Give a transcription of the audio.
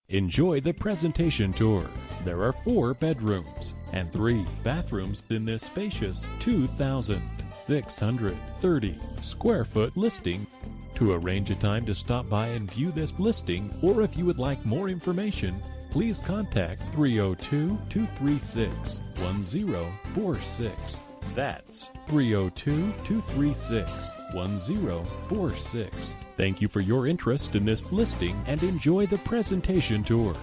Enjoy the presentation tour. There are 4 bedrooms and 3 bathrooms in this spacious 2,630 square foot listing. To arrange a time to stop by and view this listing, or if you would like more information, please contact 302-236-1046. That's 302-236-1046. Thank you for your interest in this listing and enjoy the presentation tour.